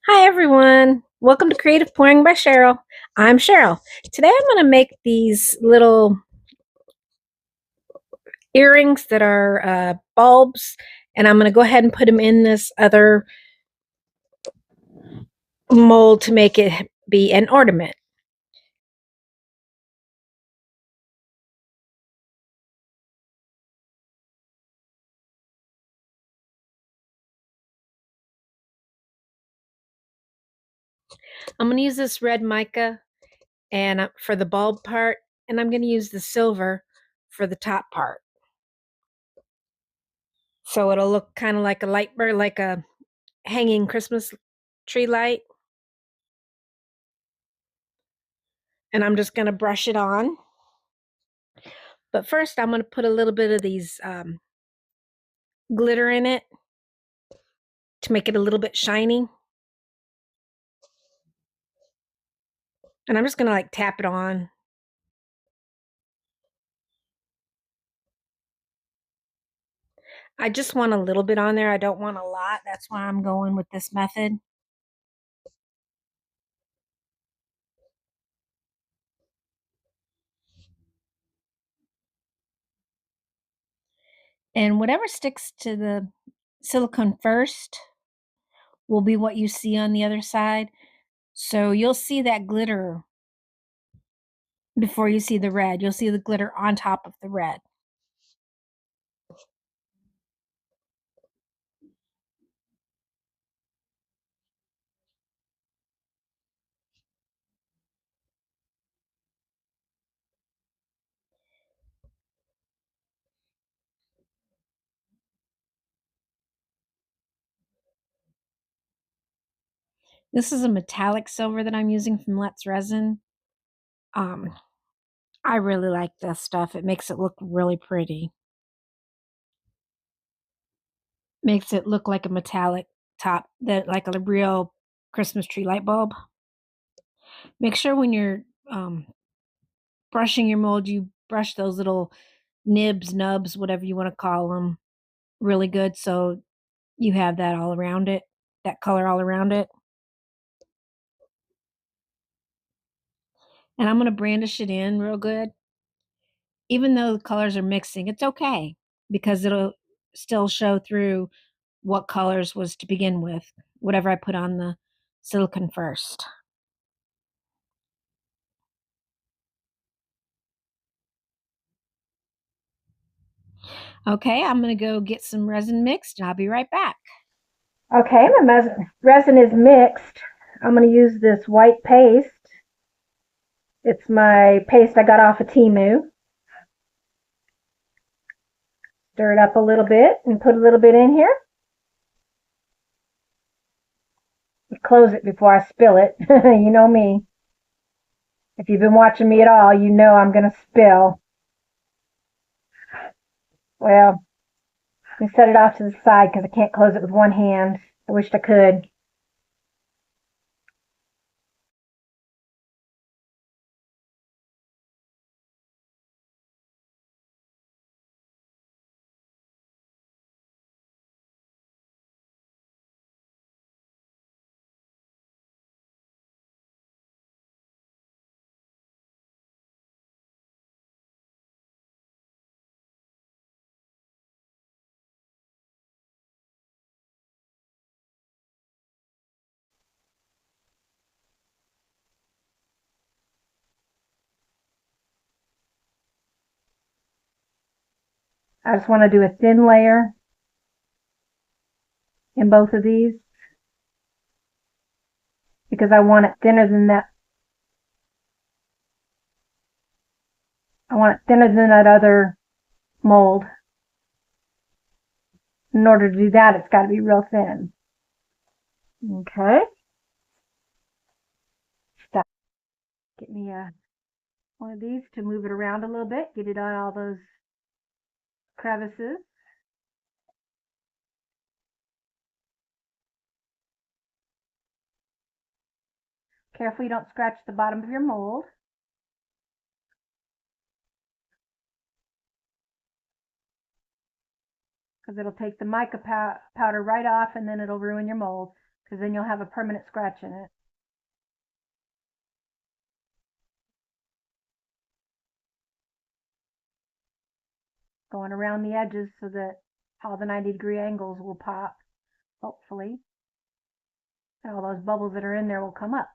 Hi everyone. Welcome to Creative Pouring by Cheryl. I'm Cheryl. Today I'm going to make these little earrings that are bulbs, and I'm going to go ahead and put them in this other mold to make it be an ornament. I'm going to use this red mica and for the bulb part, and I'm going to use the silver for the top part. So it'll look kind of like a light bird, like a hanging Christmas tree light. And I'm just going to brush it on. But first, I'm going to put a little bit of these glitter in it to make it a little bit shiny. And I'm just going to like tap it on. I just want a little bit on there. I don't want a lot. That's why I'm going with this method. And whatever sticks to the silicone first will be what you see on the other side. So you'll see that glitter before you see the red. You'll see the glitter on top of the red. This is a metallic silver that I'm using from Let's Resin. Um, I really like this stuff. It makes it look really pretty. Makes it look like a metallic top, that like a real Christmas tree light bulb. Make sure when you're brushing your mold, you brush those little nubs, whatever you want to call them, really good, so you have that all around it, that color all around it. And I'm going to brandish it in real good. Even though the colors are mixing, it's okay because it'll still show through what colors was to begin with, whatever I put on the silicone first. Okay, I'm going to go get some resin mixed and I'll be right back. Okay, my resin is mixed. I'm going to use this white paste. It's my paste I got off of Temu. Stir it up a little bit and put a little bit in here. Close it before I spill it. You know me. If you've been watching me at all, you know I'm going to spill. Well, let me set it off to the side because I can't close it with one hand. I wished I could. I just want to do a thin layer in both of these because I want it thinner than that. I want it thinner than that other mold. In order to do that, it's got to be real thin. Okay. Stop. Get me one of these to move it around a little bit. Get it on all those crevices. Careful you don't scratch the bottom of your mold. Because it'll take the mica powder right off and then it'll ruin your mold. because then you'll have a permanent scratch in it. Going around the edges so that all the 90-degree angles will pop, hopefully. And all those bubbles that are in there will come up.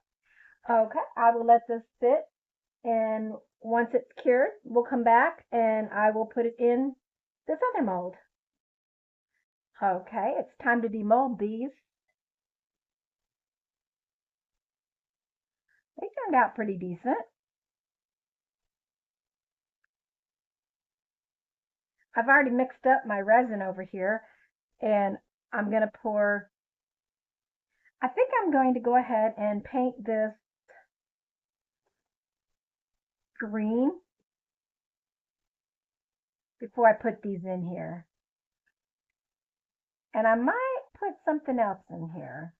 Okay, I will let this sit, and once it's cured, we'll come back and I will put it in this other mold. Okay, it's time to demold these. They turned out pretty decent. I've already mixed up my resin over here, and I'm going to pour, I think I'm going to go ahead and paint this green before I put these in here. And I might put something else in here.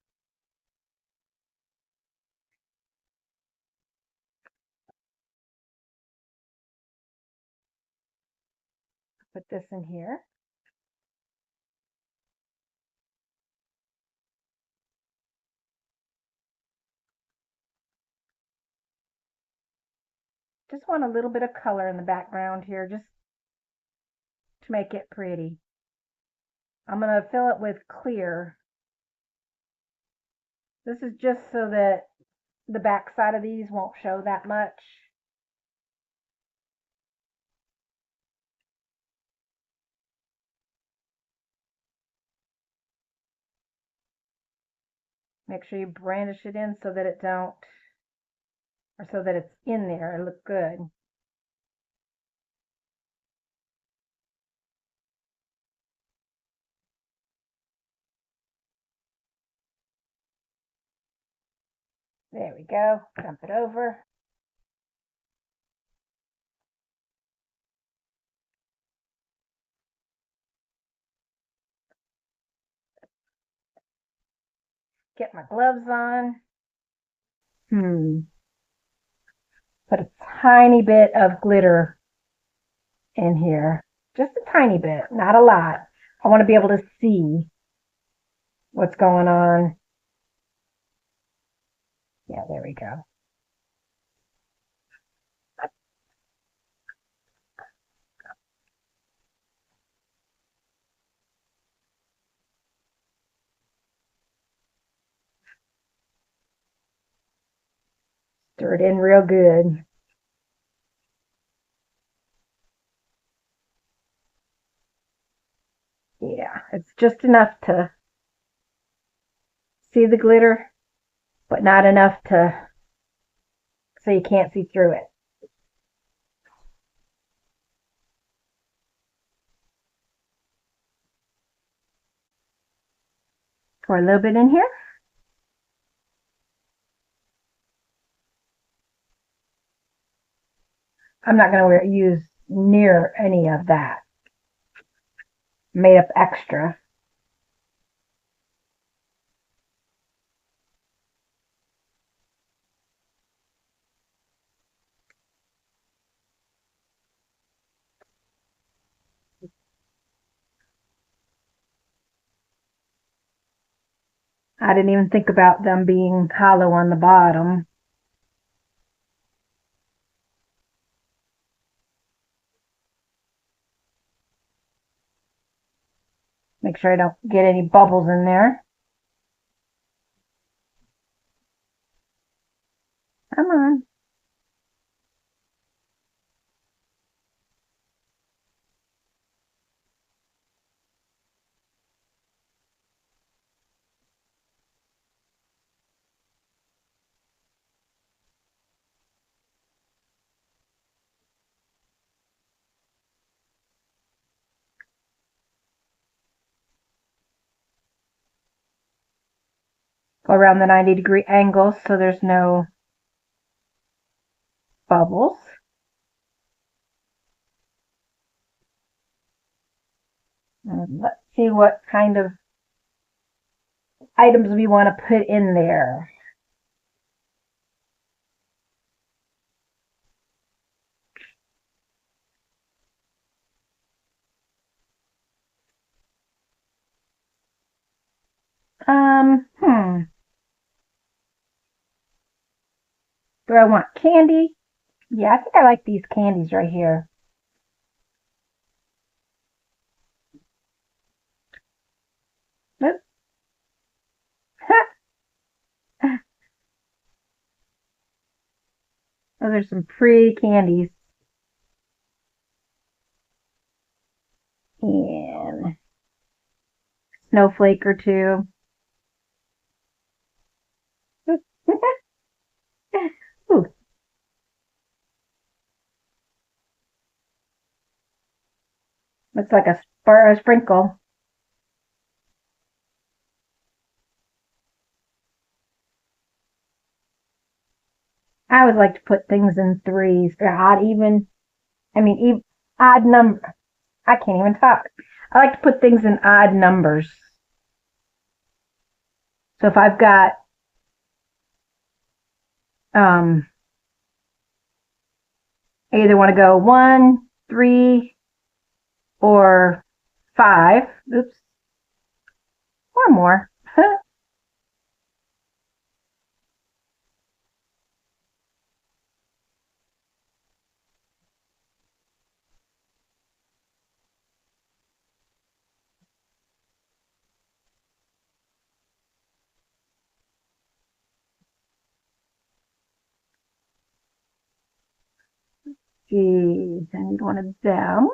Put this in here. Just want a little bit of color in the background here, just to make it pretty. I'm going to fill it with clear. This is just so that the back side of these won't show that much. Make sure you brandish it in so that it don't, or so that it's in there. It looks good. There we go. Dump it over. Get my gloves on. Put a tiny bit of glitter in here. Just a tiny bit, not a lot. I want to be able to see what's going on. Yeah, there we go. Stir it in real good. Yeah, it's just enough to see the glitter, but not enough to so you can't see through it. Pour a little bit in here. I'm not going to use near any of that. Made up extra. I didn't even think about them being hollow on the bottom. Make sure I don't get any bubbles in there. Come on. Go around the 90-degree angle so there's no bubbles. And let's see what kind of items we want to put in there. Hmm. Do I want candy? Yeah, I think I like these candies right here. Oop. Those are some pretty candies. And snowflake or two. Ooh, looks like a sprinkle. I always like to put things in threes or odd even. I mean, even odd number. I can't even talk. I like to put things in odd numbers. So if I've got um, I either want to go 1, 3, or 5. Oops, or more. Geez, I need one of them.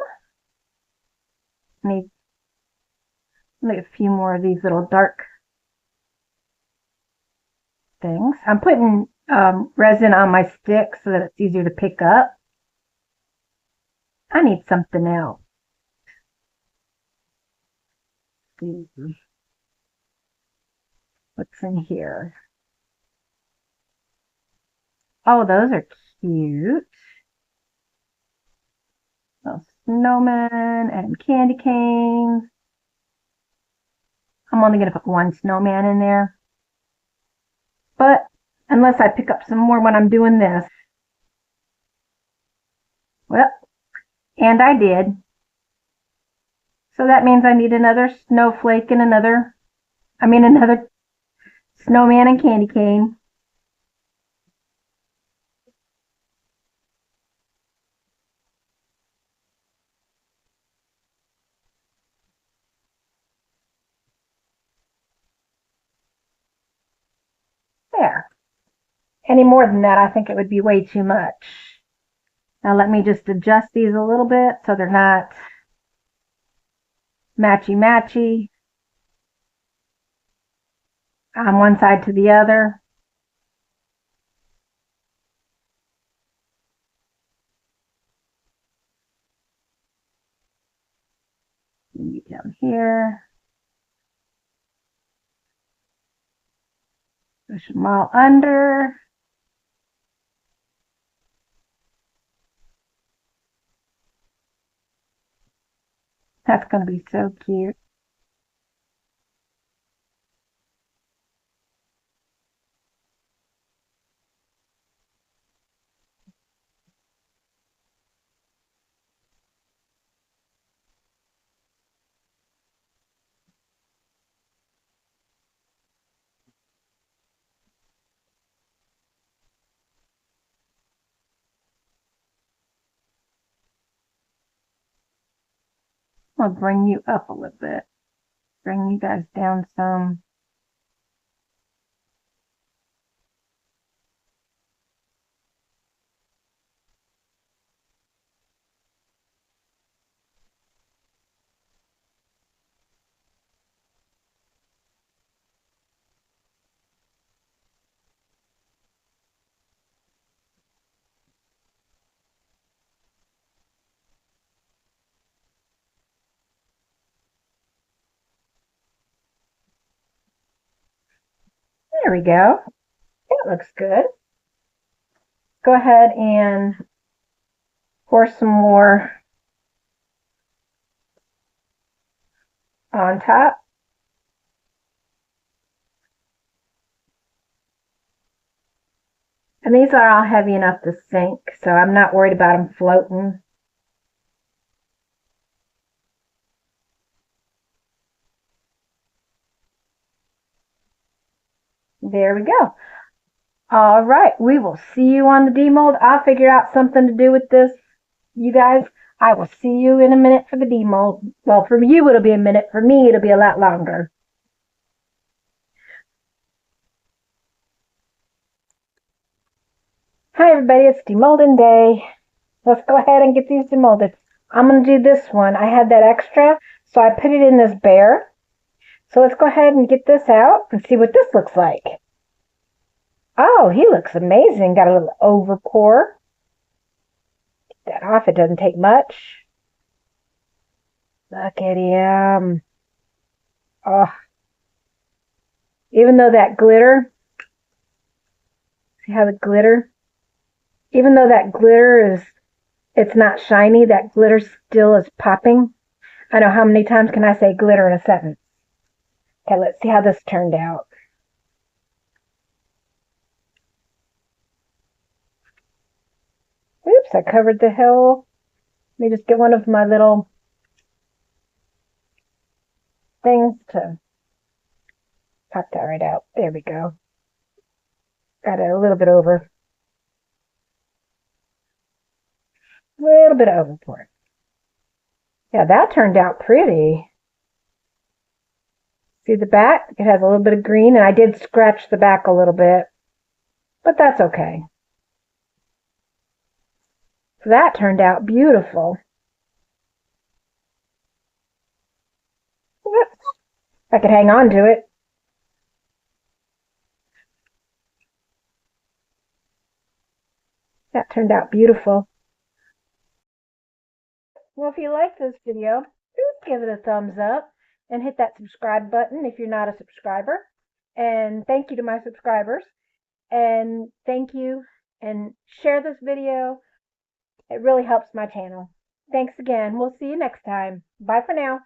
I need like a few more of these little dark things. I'm putting resin on my stick so that it's easier to pick up. I need something else. What's in here? Oh, those are cute. Little snowmen and candy canes. I'm only going to put one snowman in there. But unless I pick up some more when I'm doing this. Well, and I did. So that means I need another snowflake and another snowman and candy cane. There. Any more than that, I think it would be way too much. Now let me just adjust these a little bit so they're not matchy matchy on one side to the other. Down here. Push them all under. That's going to be so cute. I'll bring you up a little bit. Bring you guys down some. There we go. That looks good. Go ahead and pour some more on top. And these are all heavy enough to sink, so I'm not worried about them floating. There we go. All right, we will see you on the demold. I'll figure out something to do with this, you guys. I will see you in a minute for the demold. Well, for you it'll be a minute. For me it'll be a lot longer. Hi everybody, it's demolding day. Let's go ahead and get these demolded. I'm going to do this one. I had that extra, so I put it in this bear. So let's go ahead and get this out and see what this looks like. Oh, he looks amazing. Got a little over pour. Get that off. It doesn't take much. Look at him. Oh. Even though that glitter, see how the glitter, even though that glitter is, it's not shiny, that glitter still is popping. I know, how many times can I say glitter in a sentence? Okay, let's see how this turned out. Oops, I covered the hill. Let me just get one of my little things to pop that right out. There we go. Got it a little bit over. A little bit over for it. Yeah, that turned out pretty. See the back? It has a little bit of green, and I did scratch the back a little bit, but that's okay. So that turned out beautiful. If I could hang on to it. That turned out beautiful. Well, if you like this video, please give it a thumbs up and hit that subscribe button if you're not a subscriber. And thank you to my subscribers. And thank you, and share this video. It really helps my channel. Thanks again. We'll see you next time. Bye for now.